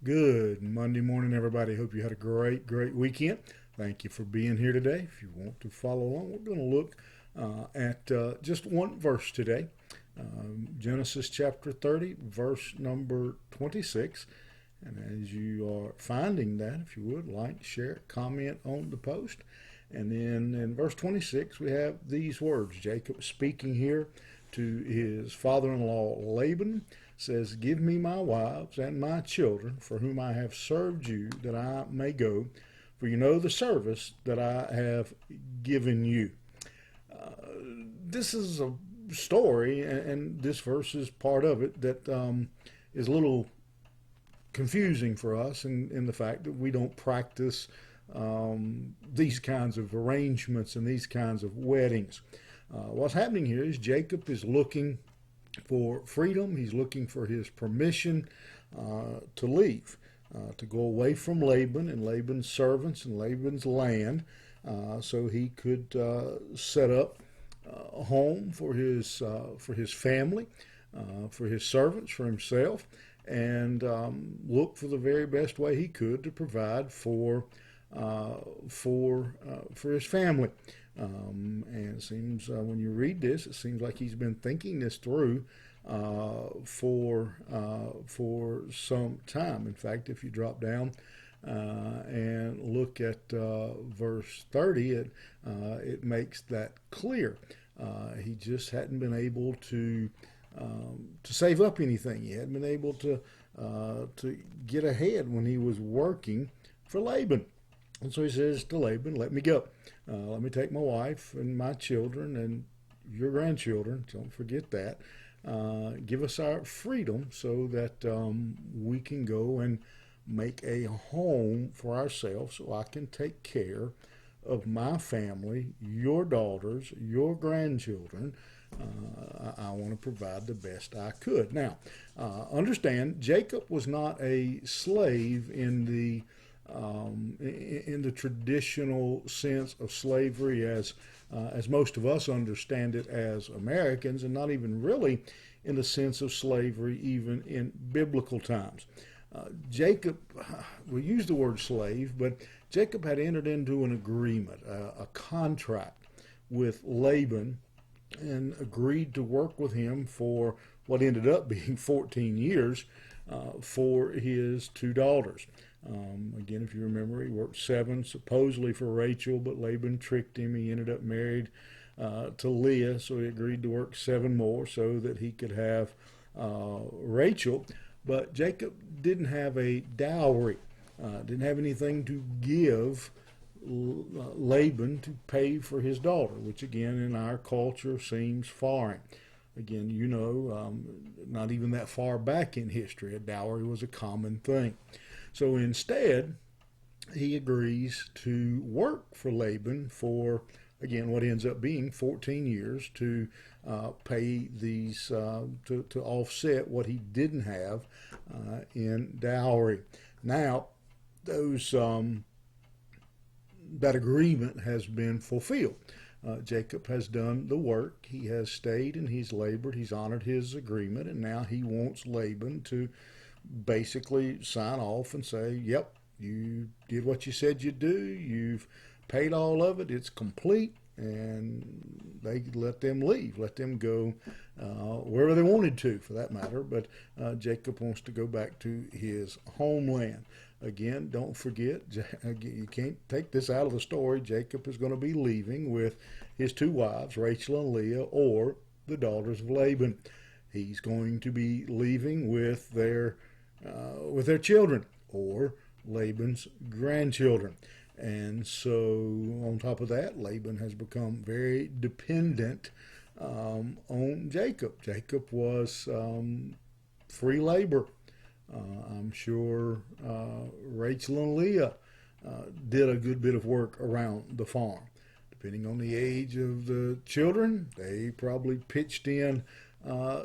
Good Monday morning, everybody. Hope you had a great weekend. Thank you for being here today. If you want to follow along, we're going to look at just one verse today. Genesis chapter 30, verse number 26. And as you are finding that, if you would, like, share, comment on the post. And then in verse 26, we have these words. Jacob speaking here to his father-in-law Laban says, "Give me my wives and my children, for whom I have served you, that I may go, for you know the service that I have given you." This is a story, and this verse is part of it, that is a little confusing for us in the fact that we don't practice these kinds of arrangements and these kinds of weddings. What's happening here is Jacob is looking for freedom. He's looking for his permission to leave, to go away from Laban and Laban's servants and Laban's land, so he could set up a home for his family, for his servants, for himself, and look for the very best way he could to provide for his family. And it seems when you read this, it seems like he's been thinking this through for some time. In fact, if you drop down and look at verse 30, it makes that clear. He just hadn't been able to save up anything. He hadn't been able to get ahead when he was working for Laban. And so he says to Laban, "Let me go. Let me take my wife and my children and your grandchildren. Don't forget that. Give us our freedom so that we can go and make a home for ourselves, so I can take care of my family, your daughters, your grandchildren. I want to provide the best I could." Now, understand, Jacob was not a slave in the traditional sense of slavery as most of us understand it as Americans, and not even really in the sense of slavery even in biblical times. Jacob, we use the word slave, but Jacob had entered into an agreement, a contract with Laban, and agreed to work with him for what ended up being 14 years for his two daughters. Again, if you remember, he worked 7 supposedly for Rachel, but Laban tricked him. He ended up married to Leah, so he agreed to work 7 more so that he could have Rachel. But Jacob didn't have a dowry, didn't have anything to give Laban to pay for his daughter, which again in our culture seems foreign. Again, not even that far back in history, a dowry was a common thing. So instead, he agrees to work for Laban for, again, what ends up being 14 years to pay these, to offset what he didn't have in dowry. Now, that agreement has been fulfilled. Jacob has done the work. He has stayed and he's labored. He's honored his agreement, and now he wants Laban to basically sign off and say, "Yep, you did what you said you'd do. You've paid all of it. It's complete." And they let them leave, let them go wherever they wanted to, for that matter. But Jacob wants to go back to his homeland. Again, don't forget, you can't take this out of the story. Jacob is going to be leaving with his 2 wives, Rachel and Leah, or the daughters of Laban. He's going to be leaving with their children, or Laban's grandchildren. And so, on top of that, Laban has become very dependent on Jacob. Jacob was free labor. I'm sure Rachel and Leah did a good bit of work around the farm. Depending on the age of the children, they probably pitched in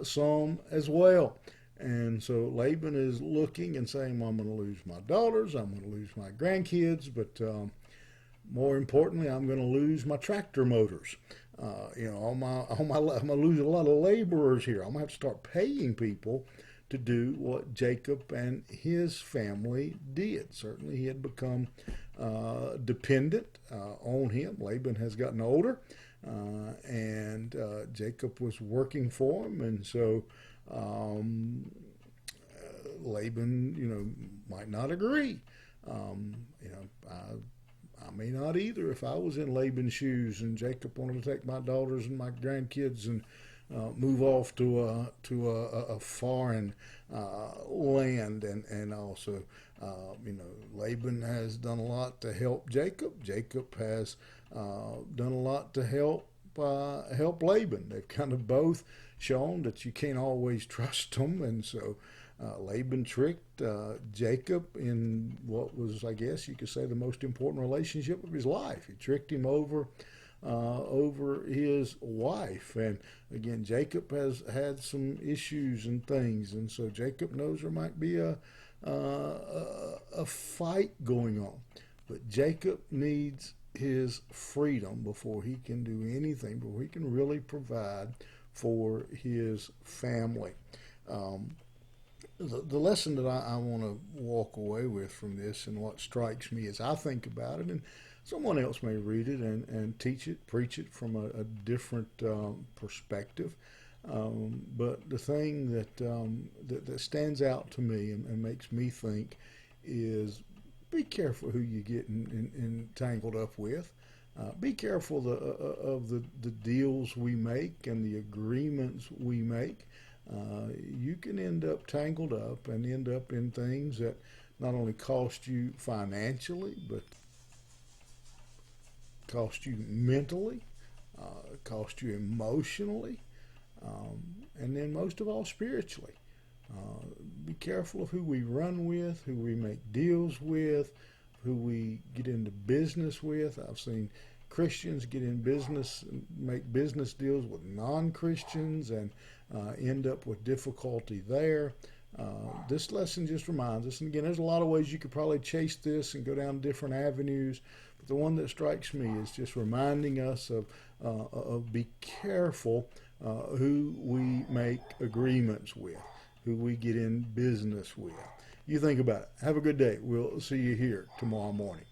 some as well. And so Laban is looking and saying, "Well, I'm going to lose my daughters, I'm going to lose my grandkids, but more importantly, I'm going to lose my tractor motors. I'm going to lose a lot of laborers here. I'm going to have to start paying people to do what Jacob and his family did. Certainly, he had become dependent on him. Laban has gotten older, and Jacob was working for him, and so Laban, might not agree. I may not either if I was in Laban's shoes and Jacob wanted to take my daughters and my grandkids and move off to a foreign land, and also Laban has done a lot to help Jacob. Jacob has done a lot to help Laban. They've kind of both shown that you can't always trust them, and so Laban tricked Jacob in what was, I guess you could say, the most important relationship of his life. He tricked him over his wife, and again, Jacob has had some issues and things, and so Jacob knows there might be a fight going on, but Jacob needs his freedom before he can do anything, before he can really provide for his family. The lesson that I want to walk away with from this, and what strikes me as I think about it, and someone else may read it and teach it, preach it from a different perspective, but the thing that stands out to me and makes me think is be careful who you get entangled up with. Be careful of the deals we make and the agreements we make. You can end up tangled up and end up in things that not only cost you financially, but cost you mentally, cost you emotionally, and then most of all spiritually. Be careful of who we run with, who we make deals with, who we get into business with. I've seen Christians get in business and make business deals with non-Christians and end up with difficulty there. This lesson just reminds us, and again, there's a lot of ways you could probably chase this and go down different avenues, but the one that strikes me is just reminding us of be careful who we make agreements with, who we get in business with. You think about it. Have a good day. We'll see you here tomorrow morning.